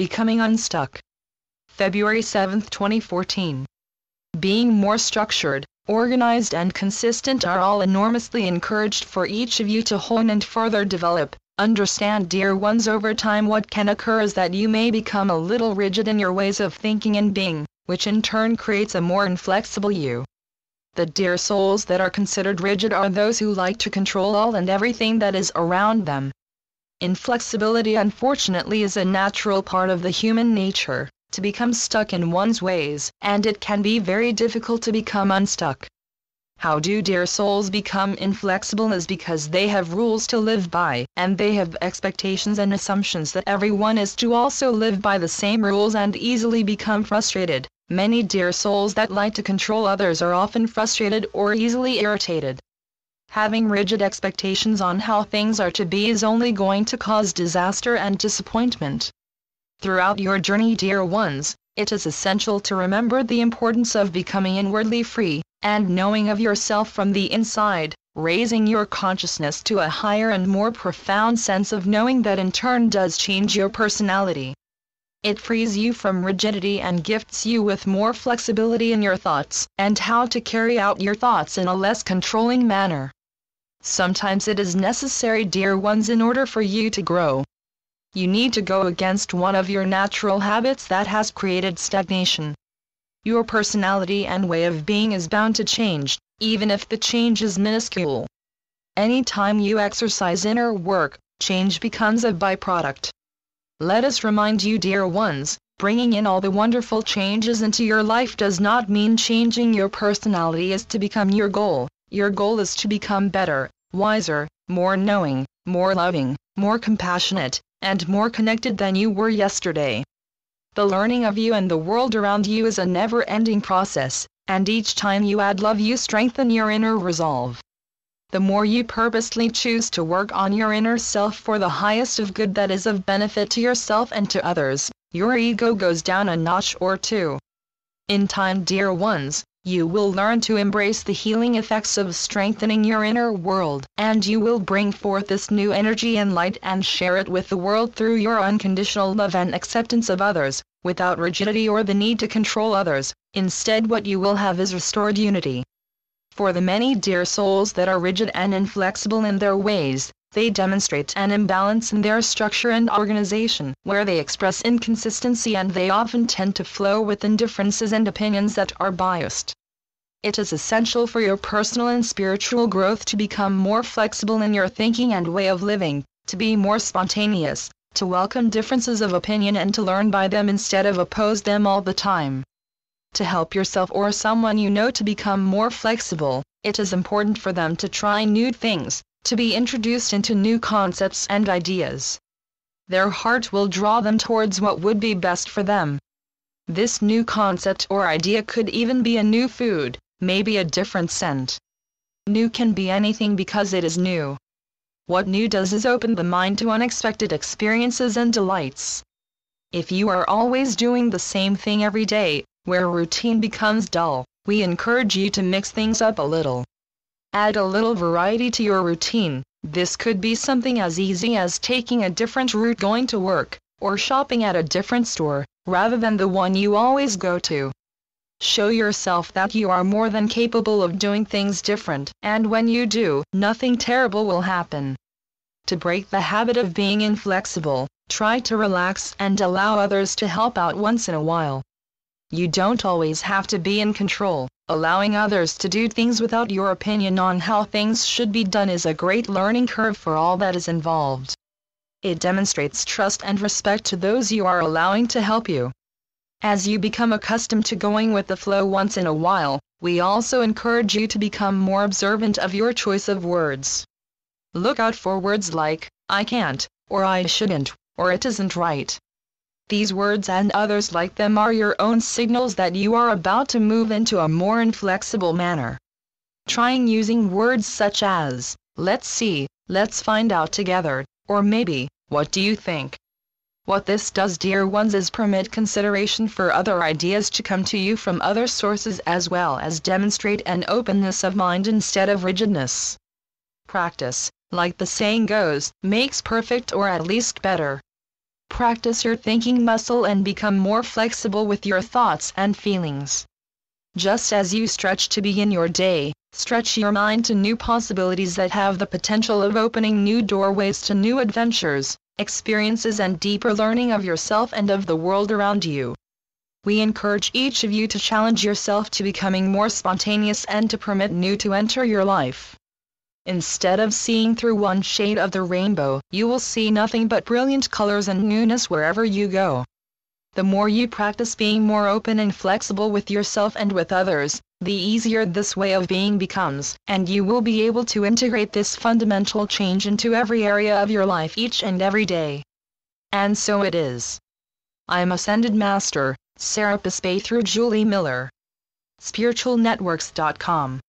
Becoming Unstuck. February 7, 2014. Being more structured, organized and consistent are all enormously encouraged for each of you to hone and further develop. Understand, dear ones, over time what can occur is that you may become a little rigid in your ways of thinking and being, which in turn creates a more inflexible you. The dear souls that are considered rigid are those who like to control all and everything that is around them. Inflexibility, unfortunately, is a natural part of the human nature, to become stuck in one's ways, and it can be very difficult to become unstuck. How do dear souls become inflexible is because they have rules to live by, and they have expectations and assumptions that everyone is to also live by the same rules and easily become frustrated. Many dear souls that like to control others are often frustrated or easily irritated. Having rigid expectations on how things are to be is only going to cause disaster and disappointment. Throughout your journey, dear ones, it is essential to remember the importance of becoming inwardly free, and knowing of yourself from the inside, raising your consciousness to a higher and more profound sense of knowing that in turn does change your personality. It frees you from rigidity and gifts you with more flexibility in your thoughts, and how to carry out your thoughts in a less controlling manner. Sometimes it is necessary, dear ones, in order for you to grow. You need to go against one of your natural habits that has created stagnation. Your personality and way of being is bound to change, even if the change is minuscule. Anytime you exercise inner work, change becomes a byproduct. Let us remind you, dear ones, bringing in all the wonderful changes into your life does not mean changing your personality is to become your goal. Your goal is to become better, wiser, more knowing, more loving, more compassionate, and more connected than you were yesterday. The learning of you and the world around you is a never-ending process, and each time you add love you strengthen your inner resolve. The more you purposely choose to work on your inner self for the highest of good that is of benefit to yourself and to others, your ego goes down a notch or two. In time, dear ones, you will learn to embrace the healing effects of strengthening your inner world, and you will bring forth this new energy and light and share it with the world through your unconditional love and acceptance of others, without rigidity or the need to control others. Instead, what you will have is restored unity. For the many dear souls that are rigid and inflexible in their ways, they demonstrate an imbalance in their structure and organization, where they express inconsistency, and they often tend to flow within differences and opinions that are biased. It is essential for your personal and spiritual growth to become more flexible in your thinking and way of living, to be more spontaneous, to welcome differences of opinion and to learn by them instead of oppose them all the time. To help yourself or someone you know to become more flexible, it is important for them to try new things, to be introduced into new concepts and ideas. Their heart will draw them towards what would be best for them. This new concept or idea could even be a new food, maybe a different scent. New can be anything because it is new. What new does is open the mind to unexpected experiences and delights. If you are always doing the same thing every day, where routine becomes dull, we encourage you to mix things up a little. Add a little variety to your routine. This could be something as easy as taking a different route going to work, or shopping at a different store, rather than the one you always go to. Show yourself that you are more than capable of doing things different, and when you do, nothing terrible will happen. To break the habit of being inflexible, try to relax and allow others to help out once in a while. You don't always have to be in control. Allowing others to do things without your opinion on how things should be done is a great learning curve for all that is involved. It demonstrates trust and respect to those you are allowing to help you. As you become accustomed to going with the flow once in a while, we also encourage you to become more observant of your choice of words. Look out for words like, "I can't," or "I shouldn't," or "it isn't right." These words and others like them are your own signals that you are about to move into a more inflexible manner. Trying using words such as, "Let's see," "Let's find out together," or maybe, "What do you think?" What this does, dear ones, is permit consideration for other ideas to come to you from other sources, as well as demonstrate an openness of mind instead of rigidness. Practice, like the saying goes, makes perfect, or at least better. Practice your thinking muscle and become more flexible with your thoughts and feelings. Just as you stretch to begin your day, stretch your mind to new possibilities that have the potential of opening new doorways to new adventures, experiences and deeper learning of yourself and of the world around you. We encourage each of you to challenge yourself to becoming more spontaneous and to permit new to enter your life. Instead of seeing through one shade of the rainbow, you will see nothing but brilliant colors and newness wherever you go. The more you practice being more open and flexible with yourself and with others, the easier this way of being becomes, and you will be able to integrate this fundamental change into every area of your life each and every day. And so it is. I am Ascended Master, Serapis Bey through Julie Miller. SpiritualNetworks.com